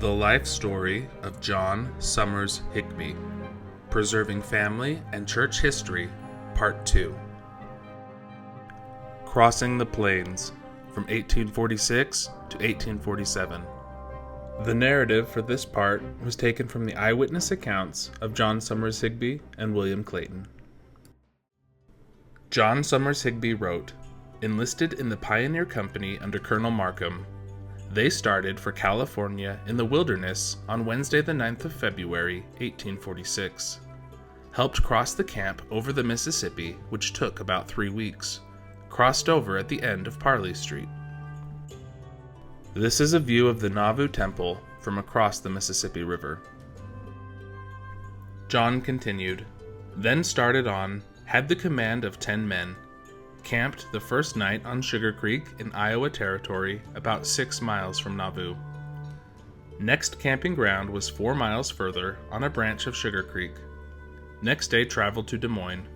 The Life Story of John Summers Higbee, Preserving Family and Church History, Part 2. Crossing the Plains, from 1846 to 1847. The narrative for this part was taken from the eyewitness accounts of John Summers Higbee and William Clayton. John Summers Higbee wrote, enlisted in the Pioneer Company under Colonel Markham. They started for California in the wilderness on Wednesday the 9th of February, 1846. Helped cross the camp over the Mississippi, which took about 3 weeks. Crossed over at the end of Parley Street. This is a view of the Nauvoo Temple from across the Mississippi River. John continued, then started on, had the command of 10 men. Camped the first night on Sugar Creek in Iowa Territory, about 6 miles from Nauvoo. Next camping ground was 4 miles further on a branch of Sugar Creek. Next day traveled to Des Moines.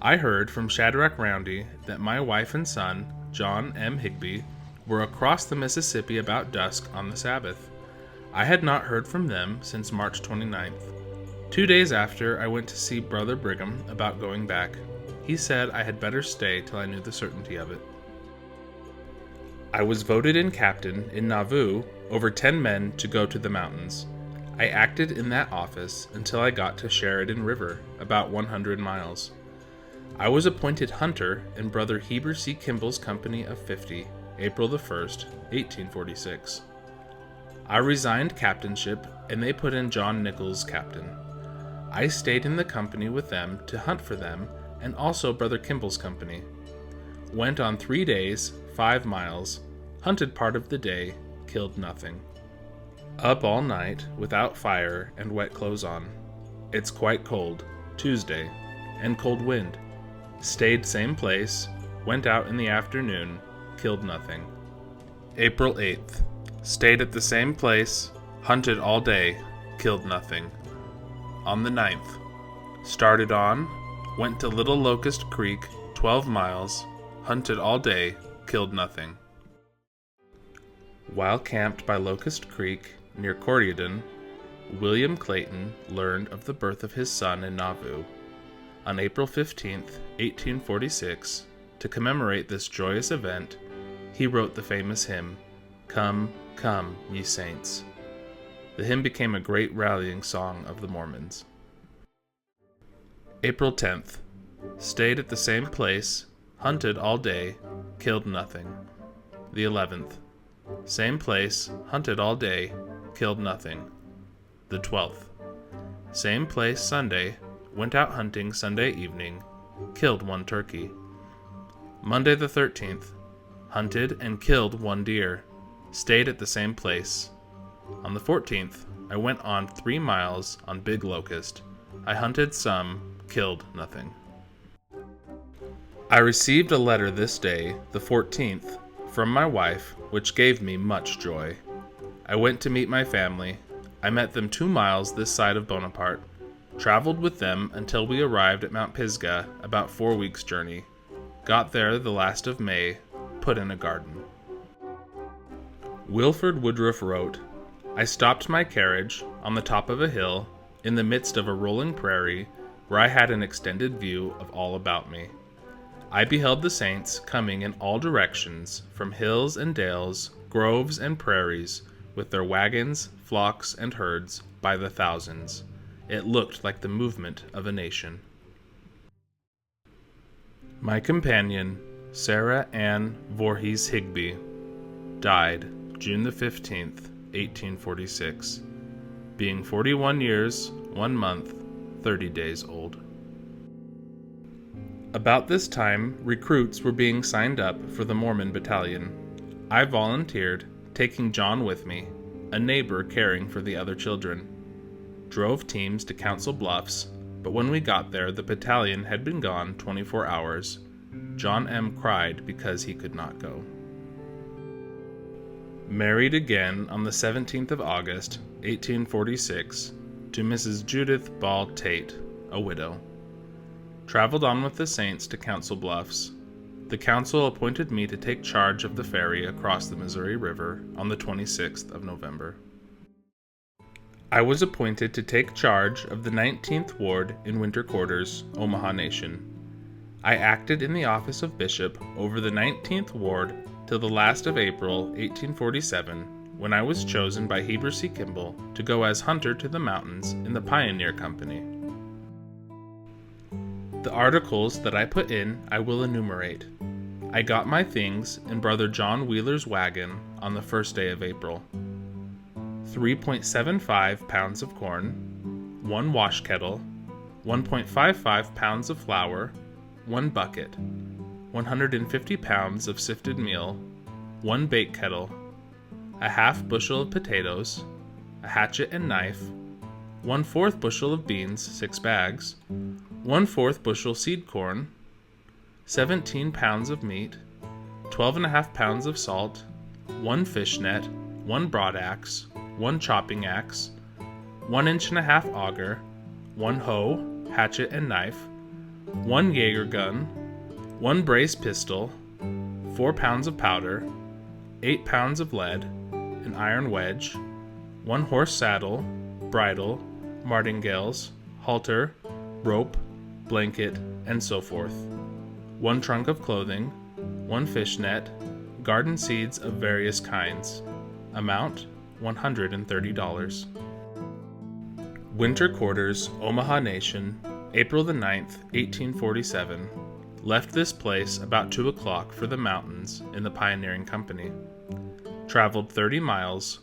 I heard from Shadrach Roundy that my wife and son, John M. Higbee, were across the Mississippi about dusk on the Sabbath. I had not heard from them since March 29th. 2 days after, I went to see Brother Brigham about going back. He said I had better stay till I knew the certainty of it. I was voted in captain in Nauvoo, over 10 men to go to the mountains. I acted in that office until I got to Sheridan River, about 100 miles. I was appointed hunter in Brother Heber C. Kimball's company of 50, April the 1st, 1846. I resigned captainship and they put in John Nichols captain. I stayed in the company with them to hunt for them and also Brother Kimball's company. Went on 3 days, 5 miles, hunted part of the day, killed nothing. Up all night, without fire and wet clothes on. It's quite cold, Tuesday, and cold wind. Stayed same place, went out in the afternoon, killed nothing. April 8th. Stayed at the same place, hunted all day, killed nothing. On the 9th. Started on, went to Little Locust Creek, 12 miles, hunted all day, killed nothing. While camped by Locust Creek, near Corydon, William Clayton learned of the birth of his son in Nauvoo. On April 15, 1846, to commemorate this joyous event, he wrote the famous hymn, Come, Come, Ye Saints. The hymn became a great rallying song of the Mormons. April 10th. Stayed at the same place, hunted all day, killed nothing. The 11th. Same place, hunted all day, killed nothing. The 12th. Same place Sunday, went out hunting Sunday evening, killed 1 turkey. Monday the 13th. Hunted and killed 1 deer, stayed at the same place. On the 14th, I went on 3 miles on Big Locust. I hunted some, killed nothing. I received a letter this day, the 14th, from my wife, which gave me much joy. I went to meet my family. I met them 2 miles this side of Bonaparte, traveled with them until we arrived at Mount Pisgah, about 4 weeks' journey. Got there the last of May, put in a garden. Wilford Woodruff wrote, I stopped my carriage on the top of a hill, in the midst of a rolling prairie, where I had an extended view of all about me. I beheld the saints coming in all directions, from hills and dales, groves and prairies, with their wagons, flocks, and herds, by the thousands. It looked like the movement of a nation. My companion, Sarah Ann Voorhees Higbee, died June the 15th, 1846, being 41 years, 1 month, 30 days old. About this time, recruits were being signed up for the Mormon battalion. I volunteered, taking John with me, a neighbor caring for the other children. Drove teams to Council Bluffs, but when we got there, the battalion had been gone 24 hours. John M. cried because he could not go. Married again on the 17th of August, 1846, to Mrs. Judith Ball Tate, a widow. Traveled on with the saints to Council Bluffs. The council appointed me to take charge of the ferry across the Missouri River on the 26th of November. I was appointed to take charge of the 19th Ward in winter quarters, Omaha Nation. I acted in the office of bishop over the 19th Ward till the last of April 1847, when I was chosen by Heber C. Kimball to go as hunter to the mountains in the Pioneer Company. The articles that I put in I will enumerate. I got my things in Brother John Wheeler's wagon on the first day of April. 3.75 pounds of corn, 1 wash kettle, 1.55 pounds of flour, 1 bucket, 150 pounds of sifted meal, 1 bake kettle, a half bushel of potatoes, a hatchet and knife, 1/4 bushel of beans, 6 bags, 1/4 bushel seed corn, 17 pounds of meat, 12.5 pounds of salt, 1 fish net, 1 broad axe, 1 chopping axe, 1.5-inch auger, 1 hoe, hatchet and knife, 1 Jaeger gun, 1 brace pistol, 4 pounds of powder, 8 pounds of lead, an iron wedge, 1 horse saddle, bridle, martingales, halter, rope, blanket, and so forth, 1 trunk of clothing, 1 fish net, garden seeds of various kinds. Amount $130. Winter quarters, Omaha Nation, April the 9th, 1847. Left this place about 2 o'clock for the mountains in the Pioneering Company. Traveled 30 miles.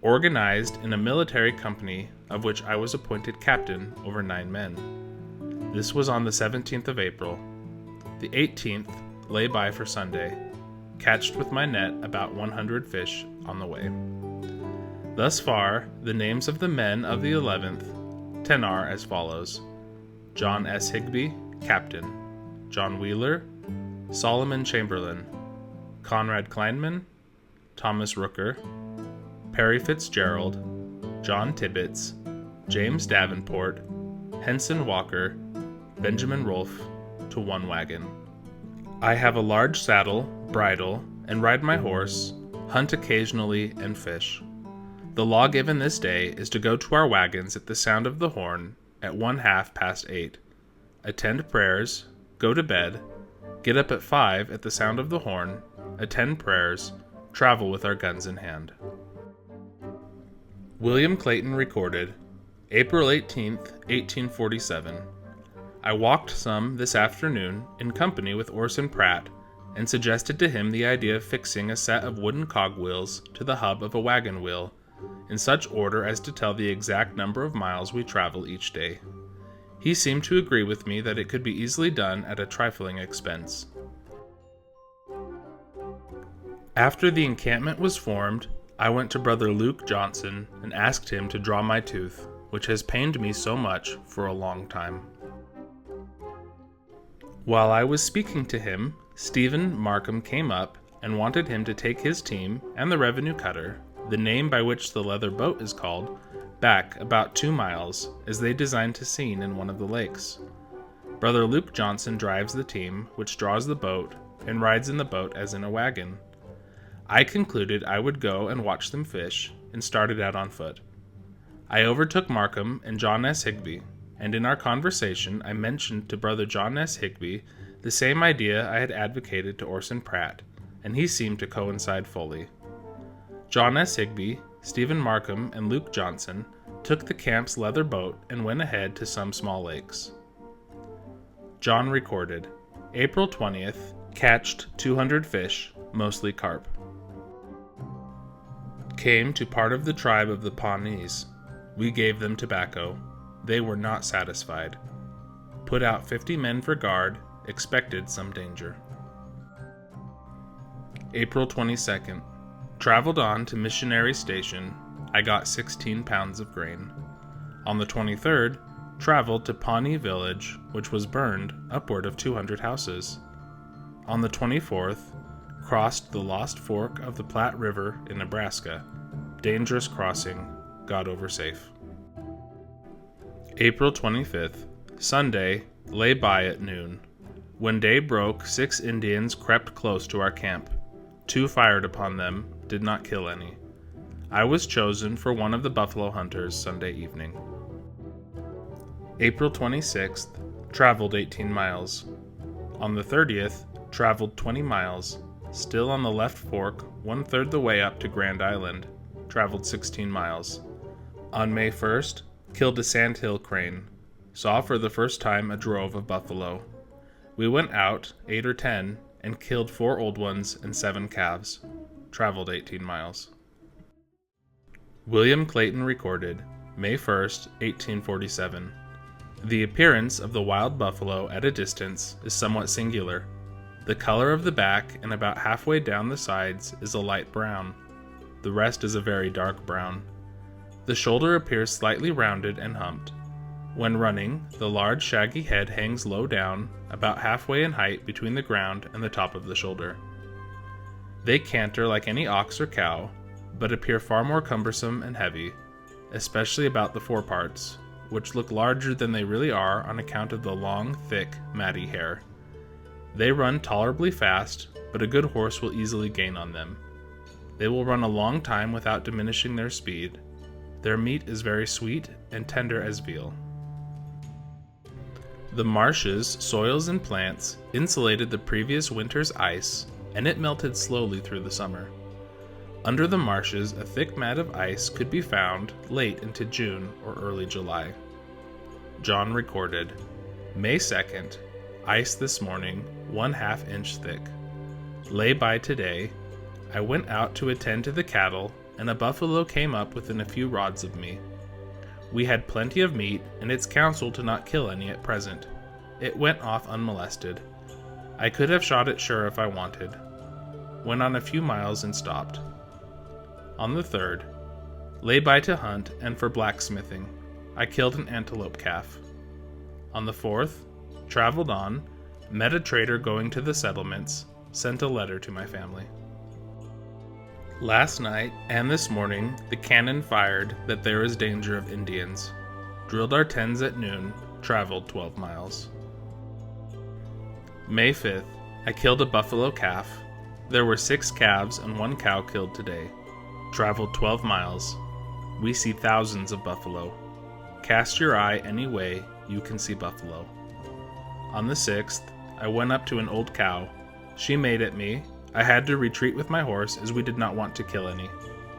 Organized in a military company of which I was appointed captain over 9 men. This was on the 17th of April. The 18th lay by for Sunday. Catched with my net about 100 fish on the way. Thus far, the names of the men of the 11th are as follows: John S. Higbee, Captain; John Wheeler; Solomon Chamberlain; Conrad Kleinman; Thomas Rooker; Perry Fitzgerald; John Tibbetts; James Davenport; Henson Walker; Benjamin Rolfe, to 1 wagon. I have a large saddle, bridle, and ride my horse, hunt occasionally, and fish. The law given this day is to go to our wagons at the sound of the horn at 8:30, attend prayers, go to bed, get up at 5 at the sound of the horn, attend prayers, travel with our guns in hand. William Clayton recorded, April 18th, 1847. I walked some this afternoon in company with Orson Pratt, and suggested to him the idea of fixing a set of wooden cogwheels to the hub of a wagon wheel, in such order as to tell the exact number of miles we travel each day. He seemed to agree with me that it could be easily done at a trifling expense. After the encampment was formed, I went to Brother Luke Johnson and asked him to draw my tooth, which has pained me so much for a long time. While I was speaking to him, Stephen Markham came up and wanted him to take his team and the revenue cutter, the name by which the leather boat is called, back about 2 miles, as they designed to scene in one of the lakes. Brother Luke Johnson drives the team, which draws the boat, and rides in the boat as in a wagon. I concluded I would go and watch them fish, and started out on foot. I overtook Markham and John S. Higbee, and in our conversation I mentioned to Brother John S. Higbee the same idea I had advocated to Orson Pratt, and he seemed to coincide fully. John S. Higbee, Stephen Markham, and Luke Johnson took the camp's leather boat and went ahead to some small lakes. John recorded, April 20th, catched 200 fish, mostly carp. Came to part of the tribe of the Pawnees. We gave them tobacco. They were not satisfied. Put out 50 men for guard, expected some danger. April 22nd. Traveled on to Missionary Station. I got 16 pounds of grain. On the 23rd, traveled to Pawnee Village, which was burned, upward of 200 houses. On the 24th, crossed the Lost Fork of the Platte River in Nebraska. Dangerous crossing, got over safe. April 25th, Sunday, lay by at noon. When day broke, 6 Indians crept close to our camp. 2 fired upon them, did not kill any. I was chosen for one of the buffalo hunters Sunday evening. April 26th, traveled 18 miles. On the 30th, traveled 20 miles, still on the left fork, 1/3 the way up to Grand Island, traveled 16 miles. On May 1st, killed a sandhill crane, saw for the first time a drove of buffalo. We went out, 8 or 10, and killed 4 old ones and 7 calves, traveled 18 miles. William Clayton recorded, May 1st, 1847. The appearance of the wild buffalo at a distance is somewhat singular. The color of the back and about halfway down the sides is a light brown. The rest is a very dark brown. The shoulder appears slightly rounded and humped. When running, the large shaggy head hangs low down, about halfway in height between the ground and the top of the shoulder. They canter like any ox or cow, but appear far more cumbersome and heavy, especially about the foreparts, which look larger than they really are on account of the long, thick, matty hair. They run tolerably fast, but a good horse will easily gain on them. They will run a long time without diminishing their speed. Their meat is very sweet and tender as veal. The marshes, soils, and plants insulated the previous winter's ice, and it melted slowly through the summer. Under the marshes, a thick mat of ice could be found late into June or early July. John recorded, May 2nd, ice this morning, 1/2 inch thick. Lay by today. I went out to attend to the cattle, and a buffalo came up within a few rods of me. We had plenty of meat, and it's counsel to not kill any at present. It went off unmolested. I could have shot it sure if I wanted. Went on a few miles and stopped. On the 3rd, lay by to hunt and for blacksmithing. I killed an antelope calf. On the 4th, traveled on, met a trader going to the settlements, sent a letter to my family. Last night and this morning, the cannon fired that there is danger of Indians. Drilled our tens at noon, traveled 12 miles. May 5th, I killed a buffalo calf. There were 6 calves and 1 cow killed today. Traveled 12 miles. We see thousands of buffalo. Cast your eye any way, you can see buffalo. On the 6th, I went up to an old cow. She made at me. I had to retreat with my horse as we did not want to kill any.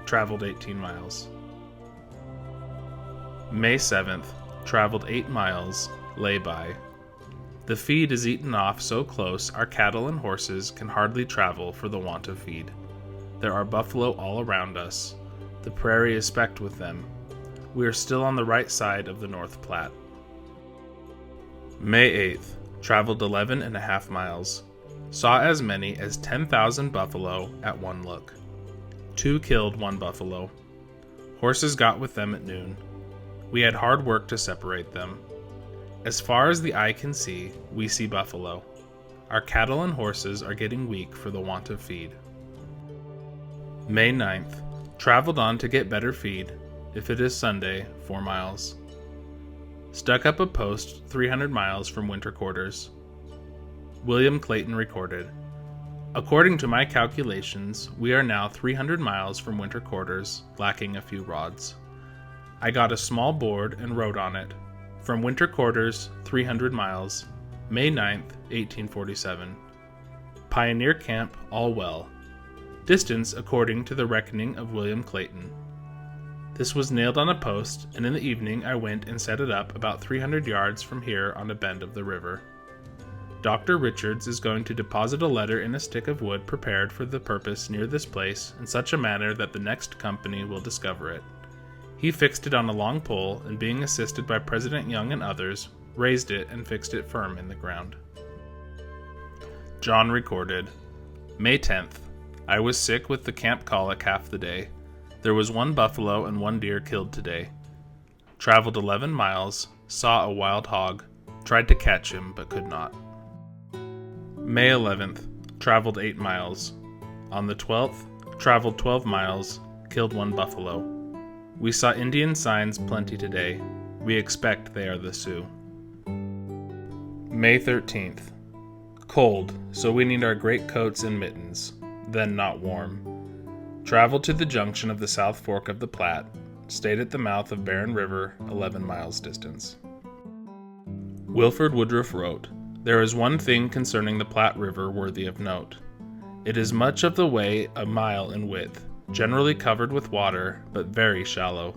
Traveled 18 miles. May 7th, traveled 8 miles, lay by. The feed is eaten off so close our cattle and horses can hardly travel for the want of feed. There are buffalo all around us. The prairie is specked with them. We are still on the right side of the North Platte. May 8th, traveled 11.5 miles. Saw as many as 10,000 buffalo at one look. 2 killed 1 buffalo. Horses got with them at noon. We had hard work to separate them. As far as the eye can see, we see buffalo. Our cattle and horses are getting weak for the want of feed. May 9th, traveled on to get better feed. If it is Sunday, 4 miles. Stuck up a post 300 miles from winter quarters. William Clayton recorded, according to my calculations, we are now 300 miles from winter quarters, lacking a few rods. I got a small board and wrote on it, from winter quarters, 300 miles, May 9th, 1847. Pioneer camp, all well. Distance according to the reckoning of William Clayton. This was nailed on a post, and in the evening I went and set it up about 300 yards from here on a bend of the river. Dr. Richards is going to deposit a letter in a stick of wood prepared for the purpose near this place in such a manner that the next company will discover it. He fixed it on a long pole, and being assisted by President Young and others, raised it and fixed it firm in the ground. John recorded, May 10th. I was sick with the camp colic half the day. There was 1 buffalo and 1 deer killed today. Traveled 11 miles, saw a wild hog, tried to catch him but could not. May 11th, traveled 8 miles. On the 12th, traveled 12 miles, killed 1 buffalo. We saw Indian signs plenty today. We expect they are the Sioux. May 13th, cold, so we need our great coats and mittens, then not warm. Traveled to the junction of the South Fork of the Platte. Stayed at the mouth of Barren River, 11 miles distance. Wilford Woodruff wrote, "There is one thing concerning the Platte River worthy of note. It is much of the way a mile in width, generally covered with water, but very shallow.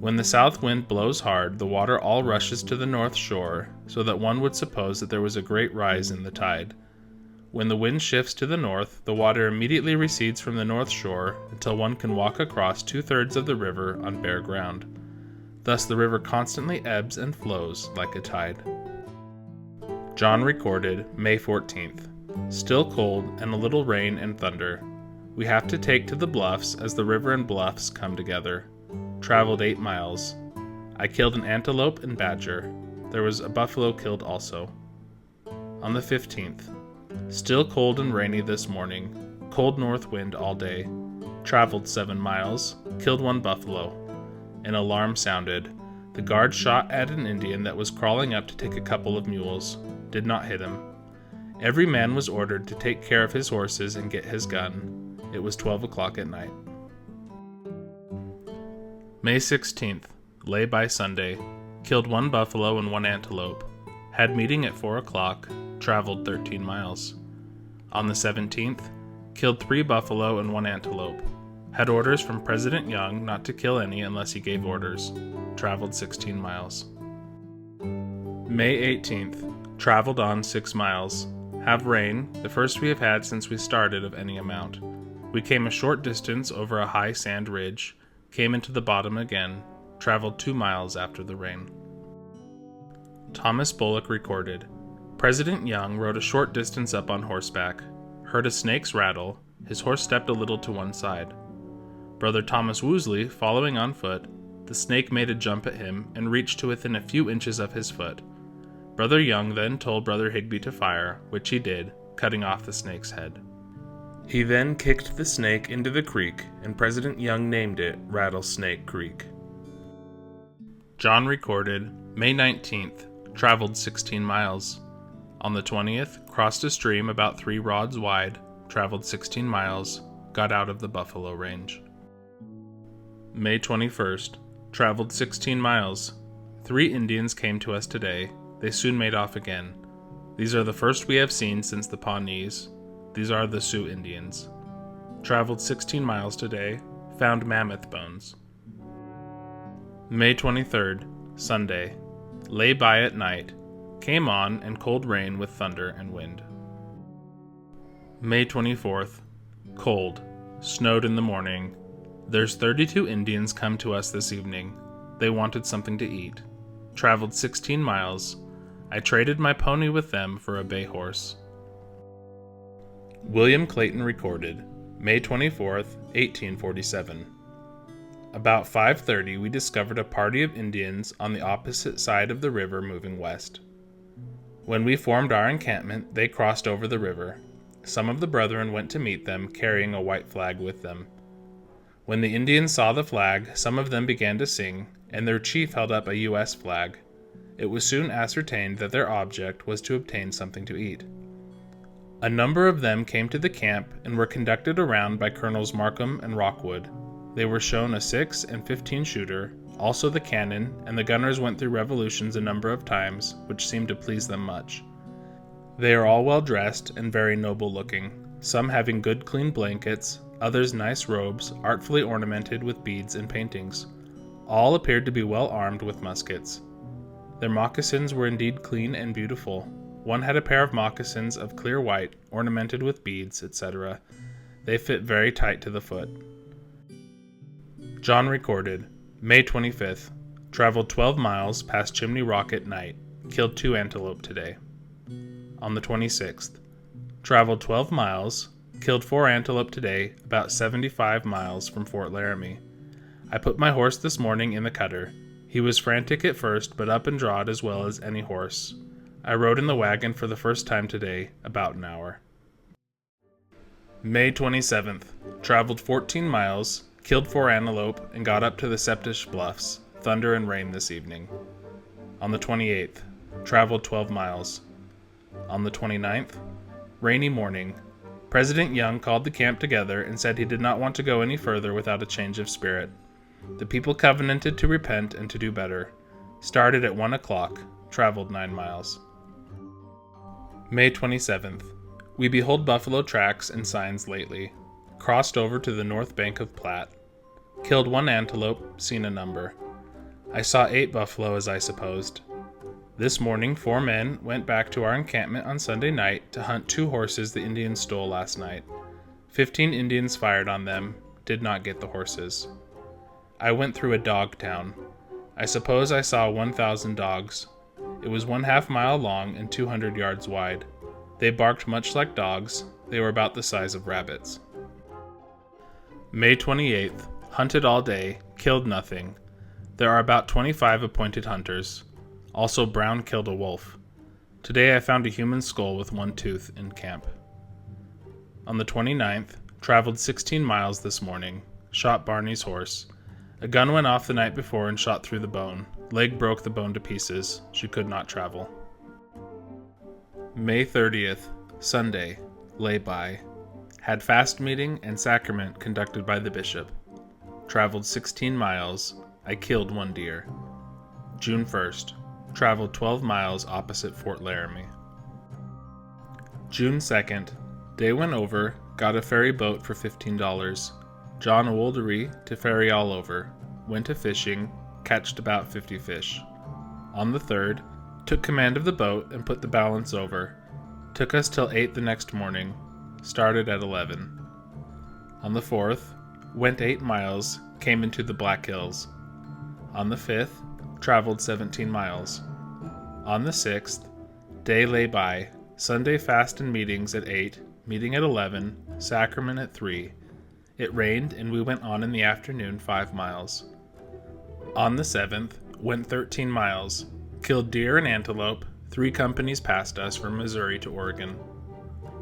When the south wind blows hard, the water all rushes to the north shore, so that one would suppose that there was a great rise in the tide. When the wind shifts to the north, the water immediately recedes from the north shore until one can walk across 2/3 of the river on bare ground. Thus the river constantly ebbs and flows like a tide." John recorded May 14th. "Still cold and a little rain and thunder. We have to take to the bluffs as the river and bluffs come together. Traveled 8 miles. I killed an antelope and badger. There was a buffalo killed also." On the 15th. "Still cold and rainy this morning. Cold north wind all day. Traveled 7 miles. Killed 1 buffalo. An alarm sounded. The guard shot at an Indian that was crawling up to take a couple of mules. Did not hit him. Every man was ordered to take care of his horses and get his gun. It was 12 o'clock at night." May 16th. Lay by Sunday. Killed 1 buffalo and 1 antelope. Had meeting at 4 o'clock. Traveled 13 miles. On the 17th. Killed 3 buffalo and 1 antelope. Had orders from President Young not to kill any unless he gave orders. Traveled 16 miles. May 18th. Traveled on 6 miles. Have rain, the first we have had since we started of any amount. We came a short distance over a high sand ridge, came into the bottom again, traveled 2 miles after the rain. Thomas Bullock recorded, "President Young rode a short distance up on horseback, heard a snake's rattle, his horse stepped a little to one side. Brother Thomas Woosley, following on foot, the snake made a jump at him and reached to within a few inches of his foot. Brother Young then told Brother Higbee to fire, which he did, cutting off the snake's head. He then kicked the snake into the creek, and President Young named it Rattlesnake Creek." John recorded, May 19th, traveled 16 miles. On the 20th, crossed a stream about 3 rods wide, traveled 16 miles, got out of the buffalo range. May 21st, traveled 16 miles. 3 Indians came to us today. They soon made off again. These are the first we have seen since the Pawnees. These are the Sioux Indians. Traveled 16 miles today. Found mammoth bones. May 23rd, Sunday. Lay by at night. Came on and cold rain with thunder and wind. May 24th. Cold. Snowed in the morning. There's 32 Indians come to us this evening. They wanted something to eat. Traveled 16 miles. I traded my pony with them for a bay horse. William Clayton recorded, May 24th, 1847. About 5:30 we discovered a party of Indians on the opposite side of the river moving west. When we formed our encampment, they crossed over the river. Some of the brethren went to meet them, carrying a white flag with them. When the Indians saw the flag, some of them began to sing, and their chief held up a U.S. flag. It was soon ascertained that their object was to obtain something to eat. A number of them came to the camp and were conducted around by Colonels Markham and Rockwood. They were shown a 6 and 15 shooter, also the cannon, and the gunners went through revolutions a number of times, which seemed to please them much. They are all well dressed and very noble looking, some having good clean blankets, others nice robes, artfully ornamented with beads and paintings. All appeared to be well armed with muskets. Their moccasins were indeed clean and beautiful. One had a pair of moccasins of clear white, ornamented with beads, etc. They fit very tight to the foot. John recorded, May 25th. Traveled 12 miles past Chimney Rock at night. Killed 2 antelope today. On the 26th. Traveled 12 miles. Killed 4 antelope today, about 75 miles from Fort Laramie. I put my horse this morning in the cutter. He was frantic at first, but up and drawed as well as any horse. I rode in the wagon for the first time today, about an hour. May 27th. Traveled 14 miles, killed 4 antelope, and got up to the Septish Bluffs. Thunder and rain this evening. On the 28th. Traveled 12 miles. On the 29th. Rainy morning. President Young called the camp together and said he did not want to go any further without a change of spirit. The people covenanted to repent and to do better. Started at 1 o'clock, traveled 9 miles. May 27th. We behold buffalo tracks and signs lately. Crossed over to the north bank of Platte. Killed 1 antelope, seen a number. I saw 8 buffalo as I supposed. This morning 4 men went back to our encampment on Sunday night to hunt 2 horses the Indians stole last night. 15 Indians fired on them, did not get the horses. I went through a dog town. I suppose I saw 1,000 dogs. It was 1/2 mile long and 200 yards wide. They barked much like dogs. They were about the size of rabbits. May 28th. Hunted all day, killed nothing. There are about 25 appointed hunters. Also, Brown killed a wolf. Today I found a human skull with 1 tooth in camp. On the 29th, traveled 16 miles this morning. Shot Barney's horse. A gun went off the night before and shot through the bone. Leg broke the bone to pieces. She could not travel. May 30th, Sunday. Lay by. Had fast meeting and sacrament conducted by the bishop. Traveled 16 miles. I killed 1 deer. June 1st. Traveled 12 miles opposite Fort Laramie. June 2nd. Day went over, got a ferry boat for $15. John Awoldery to ferry all over. Went a fishing, catched about 50 fish. On the 3rd, took command of the boat and put the balance over. Took us till 8 the next morning. Started at 11. On the 4th, went 8 miles, came into the Black Hills. On the 5th, traveled 17 miles. On the 6th, day lay by, Sunday fast and meetings at 8, meeting at 11, sacrament at 3. It rained and we went on in the afternoon 5 miles. On the 7th, went 13 miles, killed deer and antelope, 3 companies passed us from Missouri to Oregon.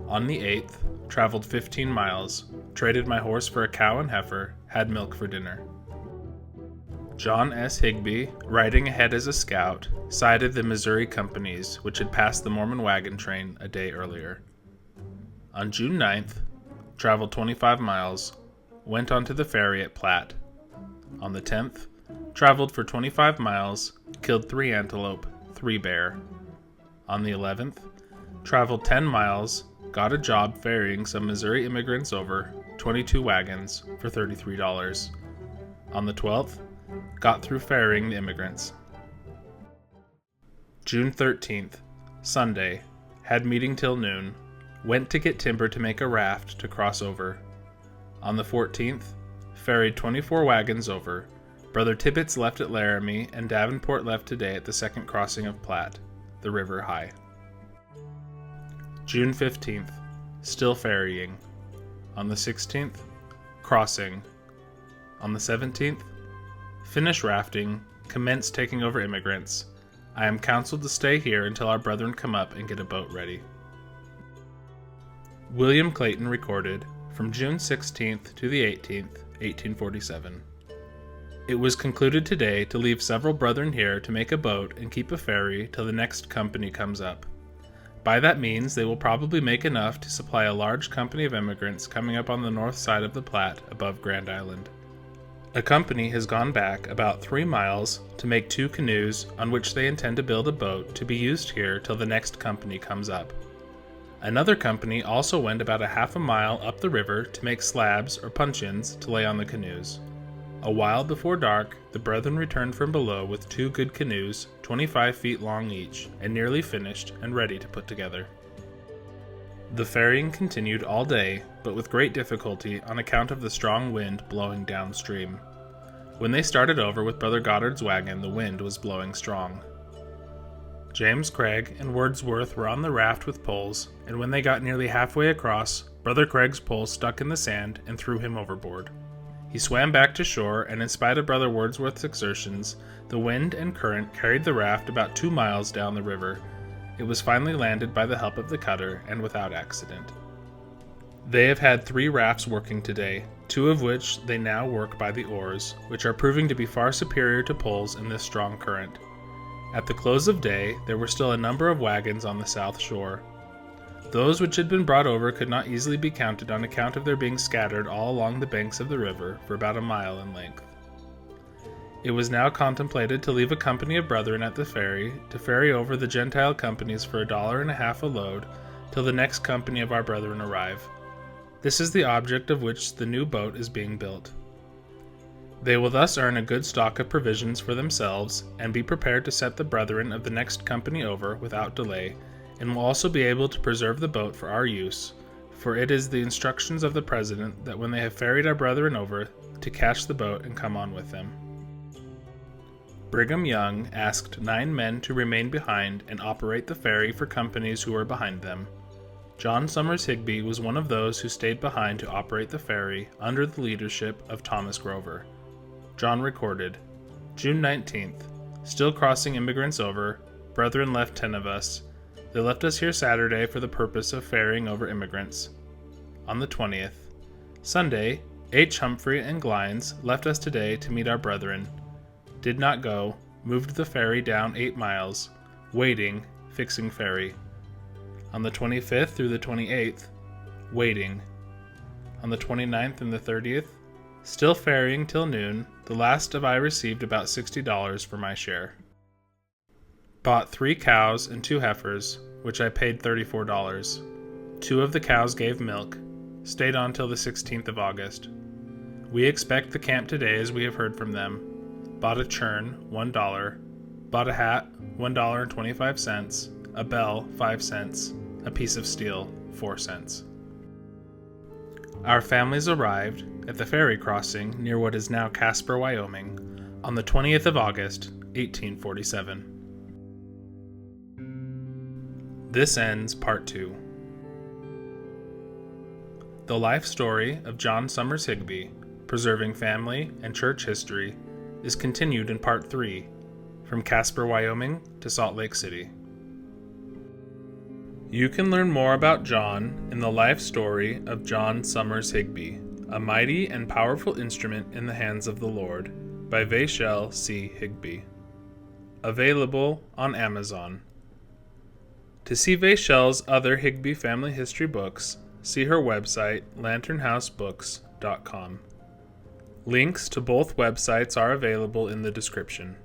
On the 8th, traveled 15 miles, traded my horse for a cow and heifer, had milk for dinner. John S. Higbee, riding ahead as a scout, sighted the Missouri companies which had passed the Mormon wagon train a day earlier. On June 9th, traveled 25 miles, went onto the ferry at Platte. On the 10th, traveled for 25 miles, killed 3 antelope, 3 bear. On the 11th, traveled 10 miles, got a job ferrying some Missouri immigrants over, 22 wagons, for $33. On the 12th, got through ferrying the immigrants. June 13th, Sunday, had meeting till noon, went to get timber to make a raft to cross over. On the 14th, ferried 24 wagons over. Brother Tibbetts left at Laramie, and Davenport left today at the second crossing of Platte, the river high. June 15th, still ferrying. On the 16th, crossing. On the 17th, finish rafting, commence taking over immigrants. I am counseled to stay here until our brethren come up and get a boat ready. William Clayton recorded from June 16th to the 18th, 1847. It was concluded today to leave several brethren here to make a boat and keep a ferry till the next company comes up. By that means they will probably make enough to supply a large company of immigrants coming up on the north side of the Platte above Grand Island. A company has gone back about 3 miles to make 2 canoes on which they intend to build a boat to be used here till the next company comes up. Another company also went about a half a mile up the river to make slabs or puncheons to lay on the canoes. A while before dark, the brethren returned from below with 2 good canoes, 25 feet long each, and nearly finished and ready to put together. The ferrying continued all day, but with great difficulty on account of the strong wind blowing downstream. When they started over with Brother Goddard's wagon, the wind was blowing strong. James Craig and Wordsworth were on the raft with poles, and when they got nearly halfway across, Brother Craig's pole stuck in the sand and threw him overboard. He swam back to shore, and in spite of Brother Wordsworth's exertions, the wind and current carried the raft about 2 miles down the river. It was finally landed by the help of the cutter and without accident. They have had 3 rafts working today, 2 of which they now work by the oars, which are proving to be far superior to poles in this strong current. At the close of day, there were still a number of wagons on the south shore. Those which had been brought over could not easily be counted on account of their being scattered all along the banks of the river for about a mile in length. It was now contemplated to leave a company of brethren at the ferry to ferry over the Gentile companies for $1.50 a load till the next company of our brethren arrive. This is the object of which the new boat is being built. They will thus earn a good stock of provisions for themselves, and be prepared to set the brethren of the next company over without delay, and will also be able to preserve the boat for our use, for it is the instructions of the President that when they have ferried our brethren over, to catch the boat and come on with them. Brigham Young asked 9 men to remain behind and operate the ferry for companies who were behind them. John Summers Higbee was one of those who stayed behind to operate the ferry under the leadership of Thomas Grover. John recorded, June 19th, still crossing immigrants over, brethren left 10 of us. They left us here Saturday for the purpose of ferrying over immigrants. On the 20th, Sunday, H. Humphrey and Glines left us today to meet our brethren. Did not go, moved the ferry down 8 miles, waiting, fixing ferry. On the 25th through the 28th, waiting. On the 29th and the 30th, still ferrying till noon, the last of I received about $60 for my share. Bought 3 cows and 2 heifers, which I paid $34. 2 of the cows gave milk, stayed on till the 16th of August. We expect the camp today as we have heard from them. Bought a churn, $1. Bought a hat, $1.25. A bell, 5 cents. A piece of steel, 4 cents. Our families arrived at the ferry crossing near what is now Casper, Wyoming, on the 20th of August, 1847. This ends Part 2. The life story of John Summers Higbee, preserving family and church history, is continued in Part 3, from Casper, Wyoming to Salt Lake City. You can learn more about John in the life story of John Summers Higbee, A Mighty and Powerful Instrument in the Hands of the Lord, by Vachel C. Higbee. Available on Amazon. To see Vachel's other Higbee family history books, see her website, lanternhousebooks.com. Links to both websites are available in the description.